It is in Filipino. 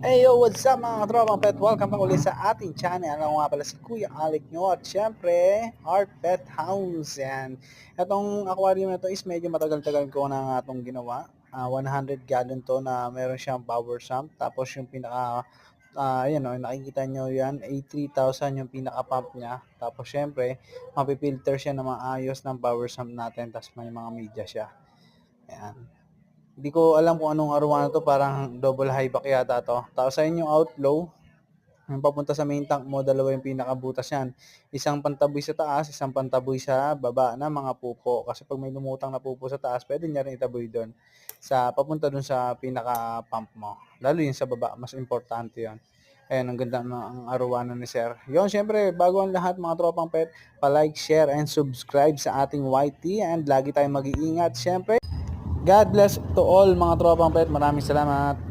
Hey yo, what's up mga tropang pet? Welcome back ulit sa ating channel. Ako nga pala si Kuya Alec nyo at syempre, our pet house. And itong aquarium na to is medyo matagal-tagal ko na nga itong ginawa. 100 gallon to na meron siyang power sump. Tapos yung pinaka, ayan o, nakikita nyo yan, A3000 yung pinaka pump niya. Tapos syempre, mapipilter siya na maayos ng power sump natin. Tapos may mga media siya. Ayan. Hindi ko alam kung anong arwana to, parang double high back yata to. Tapos sa inyong outflow, yung papunta sa main tank mo, dalawa yung pinakabutas yan. Isang pantaboy sa taas, isang pantaboy sa baba na mga pupo. Kasi pag may lumutang na pupo sa taas, pwede niya rin itaboy doon. Papunta doon sa pinaka-pump mo. Lalo yung sa baba, mas importante yon. Ayan, ang ganda ng arwana ni Sir. Yon, syempre, bago ang lahat mga tropang pet, pa-like, share, and subscribe sa ating YT. And lagi tayong mag-iingat, syempre. God bless to all mga tropang pet. Maraming salamat.